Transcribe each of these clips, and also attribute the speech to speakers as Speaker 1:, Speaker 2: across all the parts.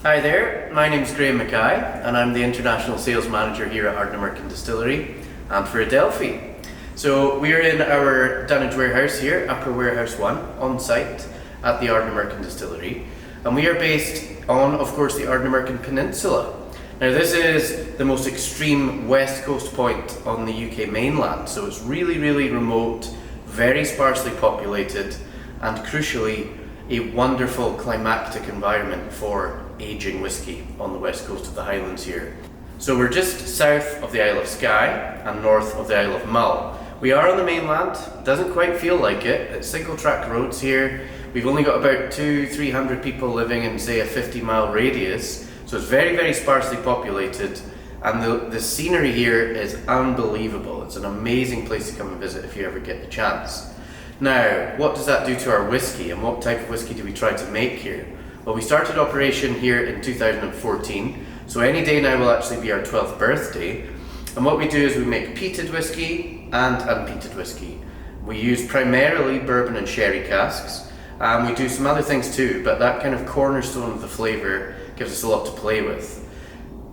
Speaker 1: Hi there, my name is Graeme Mackay and I'm the International Sales Manager here at Ardnamurchan Distillery and for Adelphi. So we're in our dunnage warehouse here, Upper Warehouse 1, on site at the Ardnamurchan Distillery, and we are based on, of course, the Ardnamurchan Peninsula. Now this is the most extreme west coast point on the UK mainland, so it's really remote, very sparsely populated, and crucially a wonderful climactic environment for aging whisky on the west coast of the Highlands here. So we're just south of the Isle of Skye and north of the Isle of Mull. We are on the mainland, doesn't quite feel like it. It's single track roads here. We've only got about 200-300 people living in, say, a 50-mile radius, so it's very sparsely populated, and the scenery here is unbelievable. It's an amazing place to come and visit if you ever get the chance. Now, what does that do to our whisky, and what type of whisky do we try to make here? Well, we started operation here in 2014, so any day now will actually be our 12th birthday. And what we do is we make peated whisky and unpeated whisky. We use primarily bourbon and sherry casks, and we do some other things too, but that kind of cornerstone of the flavour gives us a lot to play with.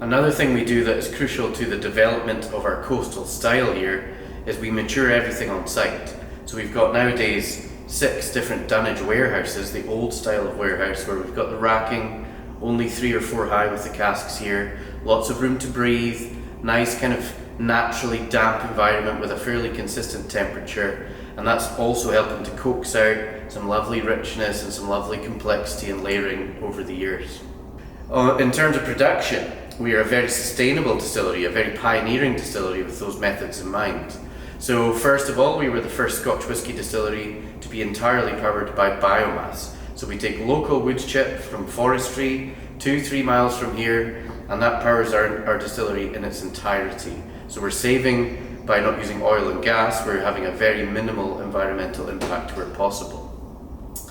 Speaker 1: Another thing we do that is crucial to the development of our coastal style here is we mature everything on site. So we've got nowadays 6 different dunnage warehouses, the old style of warehouse where we've got the racking, only 3 or 4 high with the casks here, lots of room to breathe, nice kind of naturally damp environment with a fairly consistent temperature, and that's also helping to coax out some lovely richness and some lovely complexity and layering over the years. In terms of production, we are a very sustainable distillery, a very pioneering distillery with those methods in mind. So first of all, we were the first Scotch whisky distillery to be entirely powered by biomass. So we take local wood chip from forestry 2-3 miles from here, and that powers our distillery in its entirety. So we're saving by not using oil and gas, we're having a very minimal environmental impact where possible.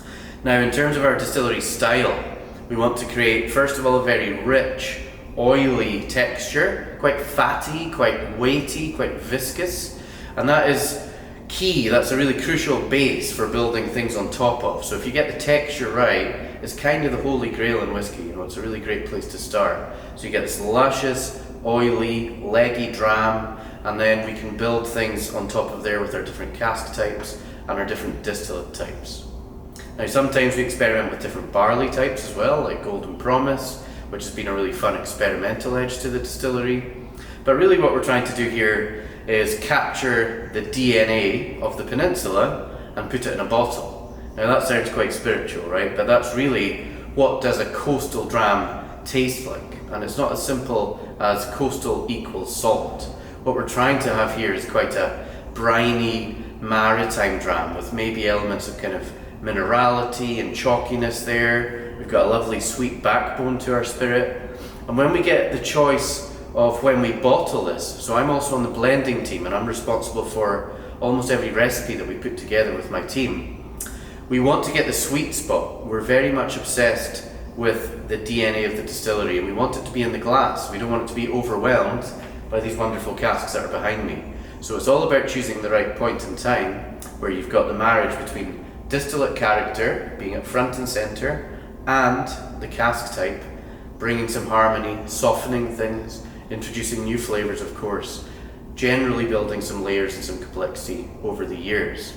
Speaker 1: Now in terms of our distillery style, we want to create first of all a very rich, oily texture, quite fatty, quite weighty, quite viscous. And that is key, that's a really crucial base for building things on top of. So if you get the texture right, it's kind of the holy grail in whiskey, it's a really great place to start. So you get this luscious, oily, leggy dram, and then we can build things on top of there with our different cask types and our different distillate types. Now sometimes we experiment with different barley types as well, like Golden Promise, which has been a really fun experimental edge to the distillery. But really what we're trying to do here is capture the DNA of the peninsula and put it in a bottle. Now that sounds quite spiritual, right? But that's really what does a coastal dram taste like. And it's not as simple as coastal equals salt. What we're trying to have here is quite a briny maritime dram with maybe elements of kind of minerality and chalkiness there. We've got a lovely sweet backbone to our spirit. And when we get the choice of when we bottle this, so I'm also on the blending team and I'm responsible for almost every recipe that we put together with my team. We want to get the sweet spot. We're very much obsessed with the DNA of the distillery and we want it to be in the glass. We don't want it to be overwhelmed by these wonderful casks that are behind me. So it's all about choosing the right point in time where you've got the marriage between distillate character being at front and center and the cask type, bringing some harmony, softening things, introducing new flavors, of course, generally building some layers and some complexity over the years.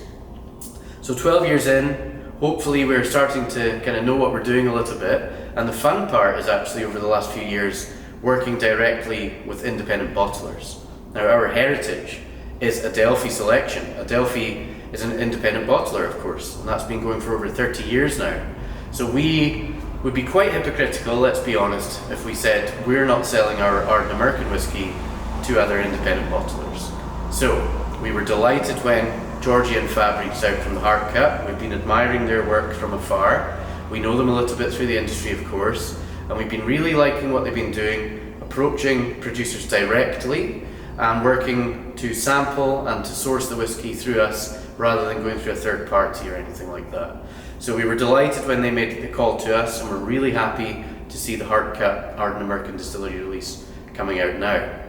Speaker 1: So 12 years in, hopefully we're starting to kind of know what we're doing a little bit, and the fun part is actually over the last few years working directly with independent bottlers. Now our heritage is Adelphi selection. Adelphi is an independent bottler, of course, and that's been going for over 30 years now. So we would be quite hypocritical, let's be honest, if we said we're not selling our Ardnamurchan whisky to other independent bottlers. So we were delighted when Georgie and Fab reached out from the Heart Cut. We've been admiring their work from afar. We know them a little bit through the industry, of course, and we've been really liking what they've been doing, approaching producers directly and working to sample and to source the whisky through us rather than going through a third party or anything like that. So we were delighted when they made the call to us, and we're really happy to see the Heart Cut Ardnamurchan Distillery release coming out now.